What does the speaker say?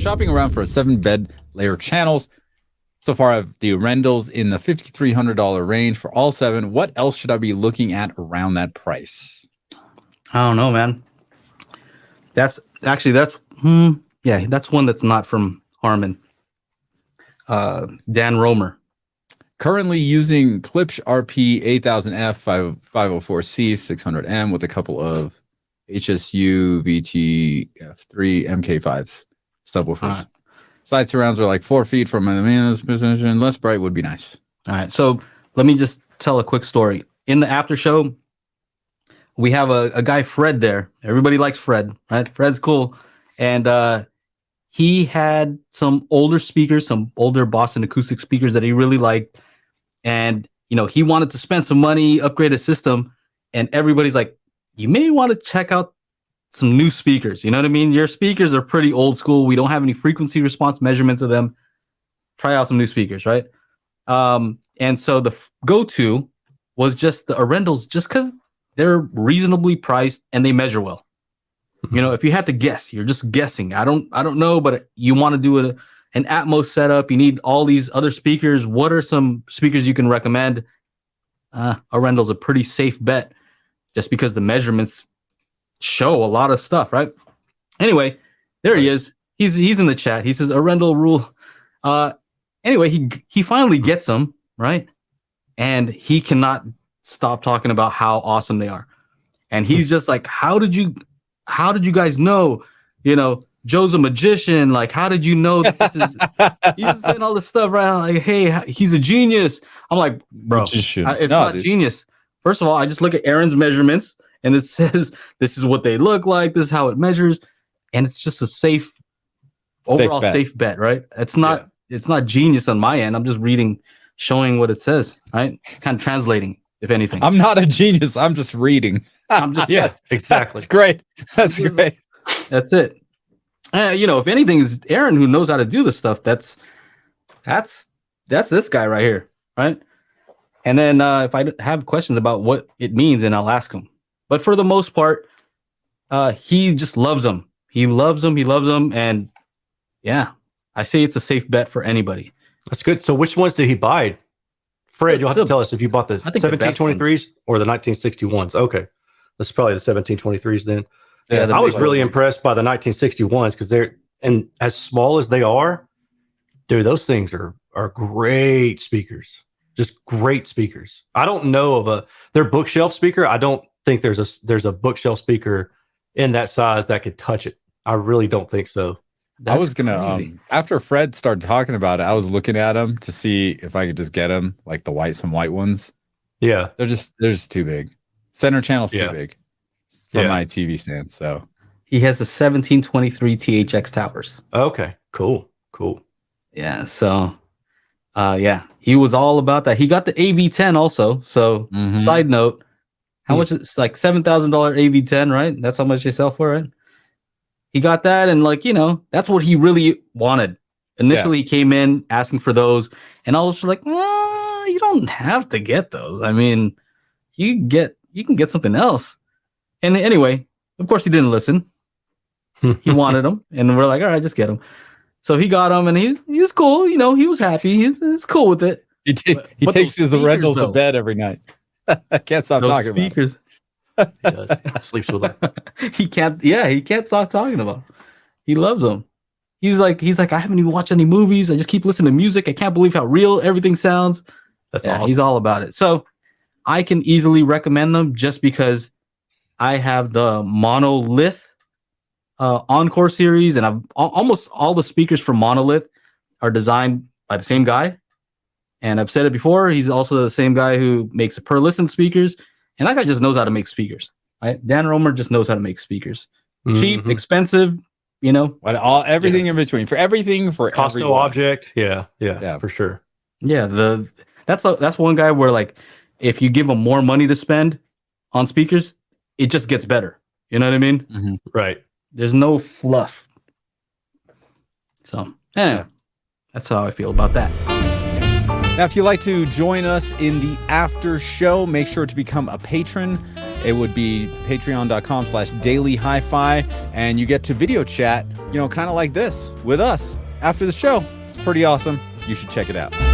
shopping around for a 7-bed layer channels. So far, I have the Arendals in the $5,300 range for all 7. What else should I be looking at around that price? I don't know, man. That's one that's not from Harman. Dan Romer. Currently using Klipsch RP 8000F 504C 600M with a couple of HSU VTF3 MK5s subwoofers. Side surrounds are like 4 feet from the main position. Less bright would be nice. All right, so let me just tell a quick story. In the after show, we have a guy, Fred, there. Everybody likes Fred, right? Fred's cool. And he had some older speakers, some older Boston acoustic speakers that he really liked. And, he wanted to spend some money, upgrade his system. And everybody's like, you may want to check out some new speakers. You know what I mean? Your speakers are pretty old school. We don't have any frequency response measurements of them. Try out some new speakers, right? And so the go-to was just the Arendals, just because they're reasonably priced and they measure well. If you had to guess, you're just guessing. I don't know, but you want to do an Atmos setup. You need all these other speakers. What are some speakers you can recommend? Arendal's a pretty safe bet, just because the measurements show a lot of stuff, right? Anyway, there he is. He's in the chat. He says Arendal rule. Anyway, he finally gets them, right? And he cannot stop talking about how awesome they are. And he's just like, how did you guys know? Joe's a magician. Like, how did you know that this is? He's saying all this stuff, right? Like, hey, he's a genius. I'm like, bro, it's not genius. First of all, I just look at Aaron's measurements, and it says this is what they look like. This is how it measures, and it's just a overall safe bet, right? It's not genius on my end. I'm just showing what it says, right? Kind of translating, if anything. I'm not a genius. I'm just reading. Exactly. That's great. That's great. That's it. If anything, is Aaron who knows how to do this stuff. That's this guy right here, right? And then if I have questions about what it means, then I'll ask him. But for the most part, he just loves them. He loves them, and yeah, I say it's a safe bet for anybody. That's good. So which ones did he buy? Fred, you'll have to tell us if you bought the 1723s or the 1961s. Okay. That's probably the 1723s then. Yeah, I was really impressed by the 1961s because they're, and as small as they are, dude, those things are great speakers. Just great speakers. I don't know of their bookshelf speaker. I don't think there's a bookshelf speaker in that size that could touch it. I really don't think so. I was gonna after Fred started talking about it, I was looking at them to see if I could just get them, like some white ones. Yeah, they're just too big. Center channel's too big for my TV stand. So he has the 1723 THX towers. Okay, cool. Yeah, so he was all about that. He got the AV10 also. So side note, how much? It's like $7,000 AV10, right? That's how much they sell for, right? He got that, and that's what he really wanted. Initially, he came in asking for those, and I was like, you don't have to get those. I mean, you can get something else. And anyway, of course, he didn't listen. He wanted them, and we're like, all right, just get them. So he got them, and he was cool. He was happy. He's cool with it. He takes his Arendals to bed every night. I can't stop talking about speakers. He does. Sleeps with them. He can't stop talking about them. He loves them. He's like, I haven't even watched any movies. I just keep listening to music. I can't believe how real everything sounds. That's awesome. He's all about it. So I can easily recommend them just because I have the Monolith Encore series, and I've almost all the speakers from Monolith are designed by the same guy. And I've said it before, he's also the same guy who makes the Per Listen speakers. And that guy just knows how to make speakers. Right? Dan Romer just knows how to make speakers. Cheap, expensive, everything in between. For everything, for cost no object. Yeah, for sure. Yeah, that's one guy where, like, if you give him more money to spend on speakers, it just gets better. You know what I mean? Mm-hmm. Right. There's no fluff. So anyway, that's how I feel about that. Now, if you'd like to join us in the after show, make sure to become a patron. It would be patreon.com/dailyhifi, and you get to video chat kind of like this with us after the show. It's pretty awesome. You should check it out.